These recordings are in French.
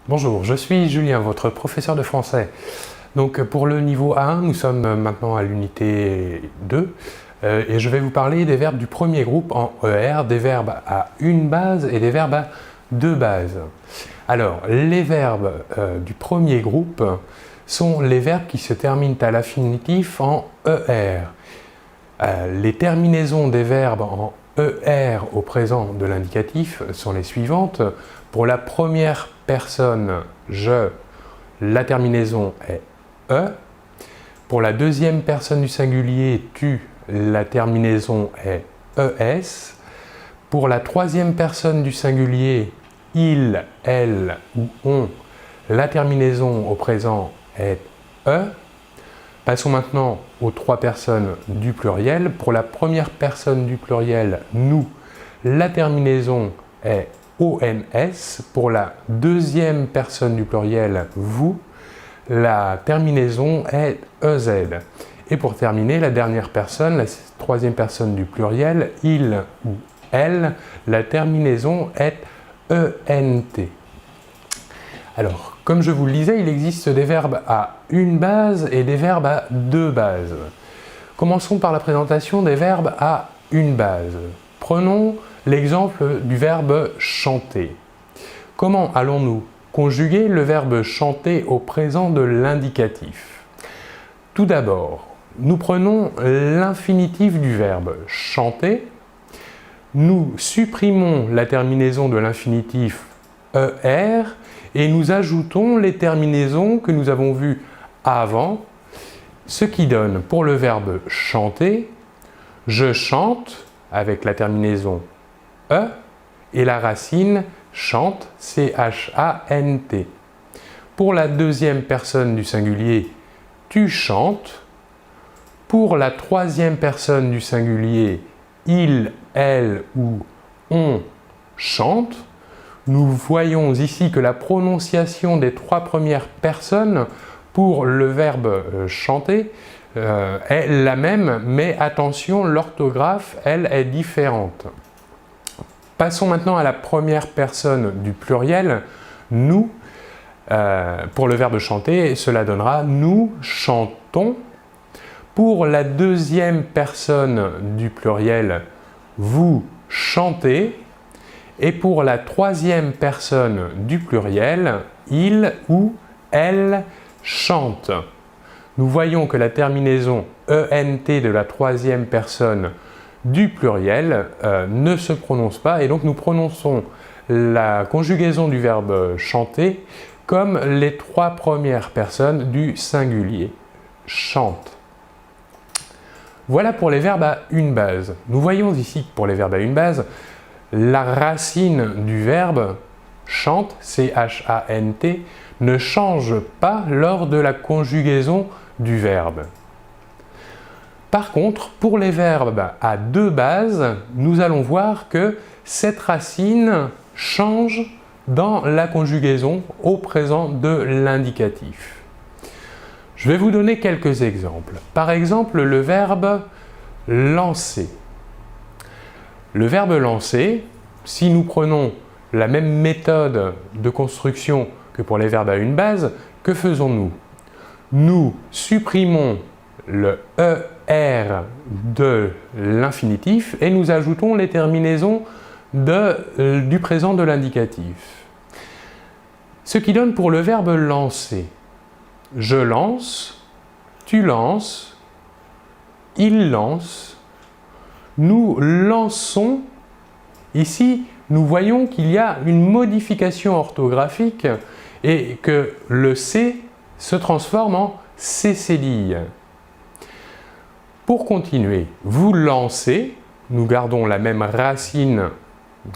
Bonjour, je suis Julien, votre professeur de français. Donc pour le niveau A1, nous sommes maintenant à l'unité 2 et je vais vous parler des verbes du premier groupe en ER, des verbes à une base et des verbes à deux bases. Alors, les verbes du premier groupe sont les verbes qui se terminent à l'infinitif en ER. Les terminaisons des verbes en ER au présent de l'indicatif sont les suivantes. Pour la première personne, je, la terminaison est E. Pour la deuxième personne du singulier, tu, la terminaison est ES. Pour la troisième personne du singulier, il, elle ou on, la terminaison au présent est E. Passons maintenant aux trois personnes du pluriel. Pour la première personne du pluriel, nous, la terminaison est ONS. Pour la deuxième personne du pluriel, vous, la terminaison est EZ. Et pour terminer, la dernière personne, la troisième personne du pluriel, il ou elle, la terminaison est ENT. Alors, comme je vous le disais, il existe des verbes à une base et des verbes à deux bases. Commençons par la présentation des verbes à une base. Prenons l'exemple du verbe chanter. Comment allons-nous conjuguer le verbe chanter au présent de l'indicatif? Tout d'abord, nous prenons l'infinitif du verbe chanter. Nous supprimons la terminaison de l'infinitif ER et nous ajoutons les terminaisons que nous avons vues avant, ce qui donne pour le verbe chanter, je chante avec la terminaison E et la racine chante, C-H-A-N-T. Pour la deuxième personne du singulier, tu chantes. Pour la troisième personne du singulier, il, elle ou on chante. Nous voyons ici que la prononciation des trois premières personnes pour le verbe chanter est la même, mais attention, l'orthographe, elle, est différente. Passons maintenant à la première personne du pluriel, nous. Pour le verbe chanter, cela donnera nous chantons. Pour la deuxième personne du pluriel, vous chantez. Et pour la troisième personne du pluriel, il ou elle chante. Nous voyons que la terminaison ENT de la troisième personne du pluriel ne se prononce pas et donc nous prononçons la conjugaison du verbe chanter comme les trois premières personnes du singulier. Chante. Voilà pour les verbes à une base. Nous voyons ici que pour les verbes à une base, la racine du verbe chante, C-H-A-N-T, ne change pas lors de la conjugaison du verbe. Par contre, pour les verbes à deux bases, nous allons voir que cette racine change dans la conjugaison au présent de l'indicatif. Je vais vous donner quelques exemples. Par exemple, le verbe lancer. Le verbe lancer, si nous prenons la même méthode de construction que pour les verbes à une base, que faisons-nous? Nous supprimons le ER de l'infinitif et nous ajoutons les terminaisons du présent de l'indicatif. Ce qui donne pour le verbe lancer, je lance, tu lances, il lance, nous lançons. Ici, nous voyons qu'il y a une modification orthographique et que le C se transforme en cécédille. Pour continuer, vous lancez, nous gardons la même racine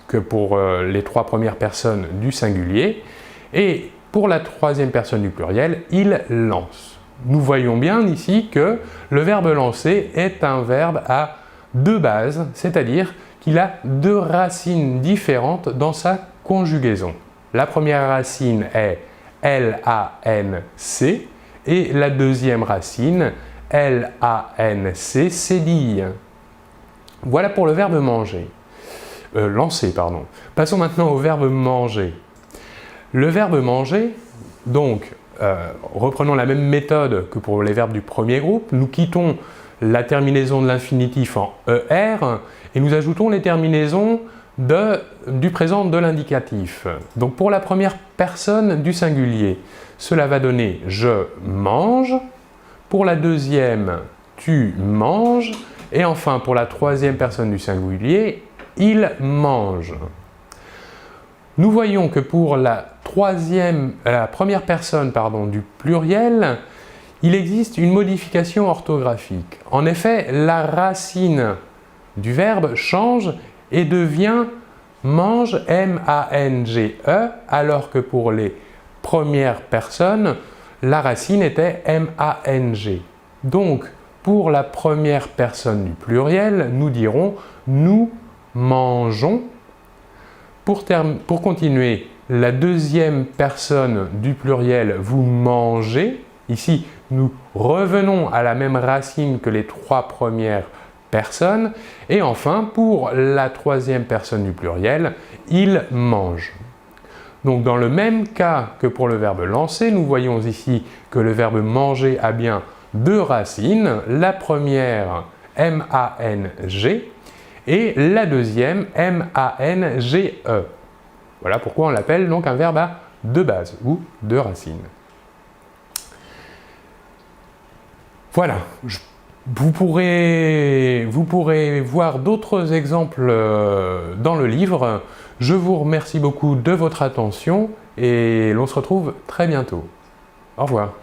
que pour les trois premières personnes du singulier, et pour la troisième personne du pluriel, il lance. Nous voyons bien ici que le verbe lancer est un verbe à deux bases, c'est-à-dire qu'il a deux racines différentes dans sa conjugaison. La première racine est L-A-N-C et la deuxième racine L-A-N-C, cédille. Voilà pour le verbe manger. Lancer, pardon. Passons maintenant au verbe manger. Le verbe manger, donc, reprenons la même méthode que pour les verbes du premier groupe, nous quittons la terminaison de l'infinitif en ER et nous ajoutons les terminaisons du présent de l'indicatif. Donc pour la première personne du singulier, cela va donner « je mange », pour la deuxième « tu manges » et enfin pour la troisième personne du singulier, « il mange ». Nous voyons que pour la première personne du pluriel, il existe une modification orthographique. En effet, la racine du verbe change et devient mange, M-A-N-G-E, alors que pour les premières personnes, la racine était M-A-N-G. Donc, pour la première personne du pluriel, nous dirons nous mangeons. Pour continuer, la deuxième personne du pluriel, vous mangez. Ici, nous revenons à la même racine que les trois premières personnes. Et enfin, pour la troisième personne du pluriel, il mange. Donc, dans le même cas que pour le verbe lancer, nous voyons ici que le verbe manger a bien deux racines. La première, M-A-N-G, et la deuxième, M-A-N-G-E. Voilà pourquoi on l'appelle donc un verbe à deux bases ou deux racines. Voilà, vous pourrez voir d'autres exemples dans le livre. Je vous remercie beaucoup de votre attention et l'on se retrouve très bientôt. Au revoir.